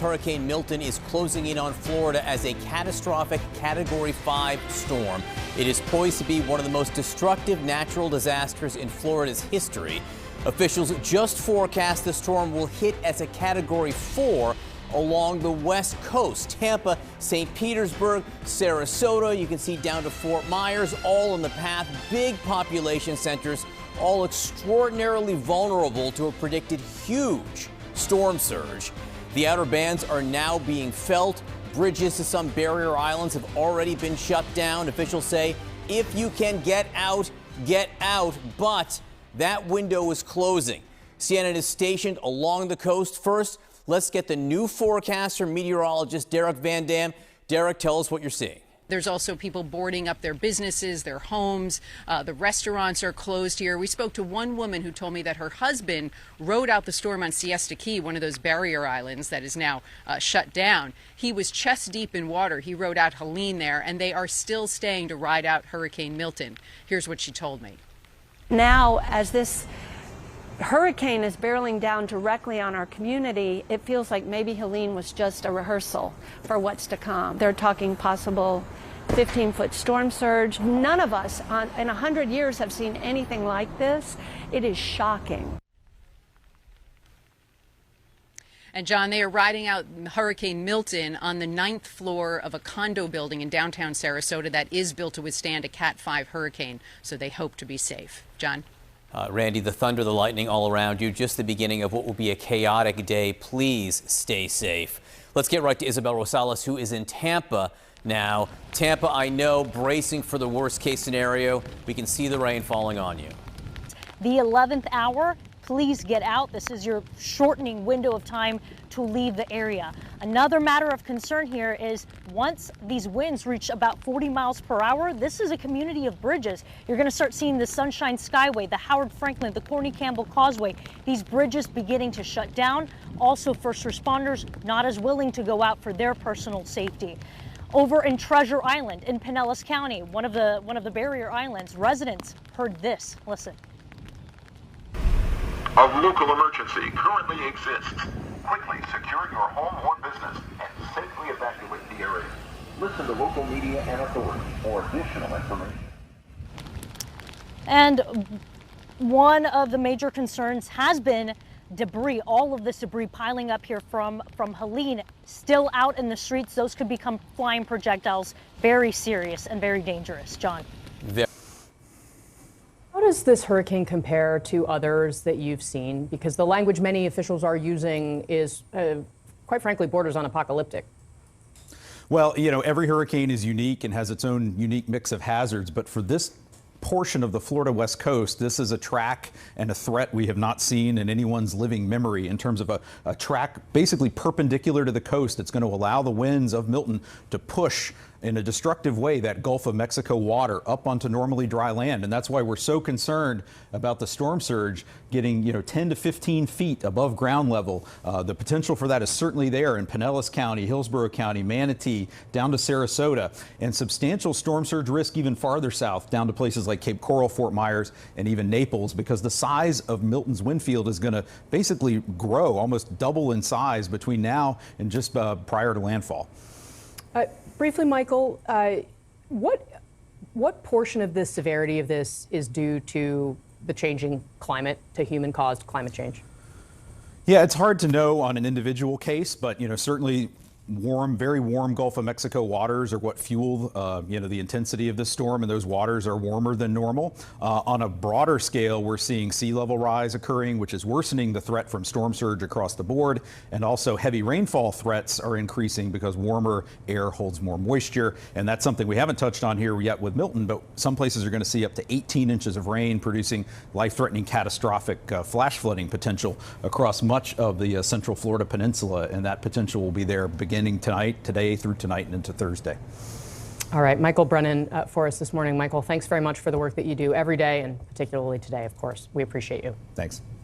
Hurricane Milton is closing in on Florida as a catastrophic Category 5 storm. It is poised to be one of the most destructive natural disasters in Florida's history. Officials just forecast the storm will hit as a Category 4 along the west coast. Tampa, St. Petersburg, Sarasota, you can see down to Fort Myers, all in the path. Big population centers, all extraordinarily vulnerable to a predicted huge storm surge. The outer bands are now being felt. Bridges to some barrier islands have already been shut down. Officials say if you can get out, but that window is closing. CNN is stationed along the coast. First, let's get the new forecaster, meteorologist Derek Van Dam. Derek, tell us what you're seeing. There's also people boarding up their businesses, their homes. The restaurants are closed here. We spoke to one woman who told me that her husband rode out the storm on Siesta Key, one of those barrier islands that is now shut down. He was chest deep in water. He rode out Helene there, and they are still staying to ride out Hurricane Milton. Here's what she told me. Now, as this hurricane is barreling down directly on our community, it feels like maybe Helene was just a rehearsal for what's to come. They're talking possible 15-foot storm surge. None of us in 100 years have seen anything like this. It is shocking. And John, they are riding out Hurricane Milton on the 9th floor of a condo building in downtown Sarasota that is built to withstand a Cat 5 hurricane, so they hope to be safe. John? Randy, the thunder, the lightning all around you, just the beginning of what will be a chaotic day. Please stay safe. Let's get right to Isabel Rosales, who is in Tampa now. Tampa, I know, bracing for the worst case scenario. We can see the rain falling on you. The 11th hour, please get out. This is your shortening window of time to leave the area. Another matter of concern here is once these winds reach about 40 miles per hour, this is a community of bridges. You're going to start seeing the Sunshine Skyway, the Howard Franklin, the Corny Campbell Causeway, these bridges beginning to shut down. Also, first responders not as willing to go out for their personal safety. Over in Treasure Island in Pinellas County, one of the barrier islands, residents heard this. Listen. A local emergency currently exists. Quickly secure your home or business and safely evacuate the area. Listen to local media and authorities for additional information. And one of the major concerns has been debris, all of this debris piling up here from Helene, still out in the streets. Those could become flying projectiles. Very serious and very dangerous. John? How does this hurricane compare to others that you've seen? Because the language many officials are using is, quite frankly, borders on apocalyptic. Well, you know, every hurricane is unique and has its own unique mix of hazards. But for this portion of the Florida West Coast, this is a track and a threat we have not seen in anyone's living memory in terms of a track basically perpendicular to the coast. It's going to allow the winds of Milton to push in a destructive way that Gulf of Mexico water up onto normally dry land. And that's why we're so concerned about the storm surge getting, 10 to 15 feet above ground level. The potential for that is certainly there in Pinellas County, Hillsborough County, Manatee, down to Sarasota, and substantial storm surge risk even farther south down to places like Cape Coral, Fort Myers, and even Naples, because the size of Milton's wind field is going to basically grow, almost double in size between now and just prior to landfall. Briefly, Michael, what portion of the severity of this is due to the changing climate, to human-caused climate change? Yeah, it's hard to know on an individual case, but certainly very warm Gulf of Mexico waters are what fuel the intensity of this storm, and those waters are warmer than normal. On a broader scale, we're seeing sea level rise occurring, which is worsening the threat from storm surge across the board, and also heavy rainfall threats are increasing because warmer air holds more moisture, and that's something we haven't touched on here yet with Milton, but some places are going to see up to 18 inches of rain, producing life-threatening catastrophic flash flooding potential across much of the central Florida peninsula, and that potential will be there beginning today through tonight and into Thursday. All right, Michael Brennan for us this morning. Michael, thanks very much for the work that you do every day, and particularly today, of course. We appreciate you. Thanks.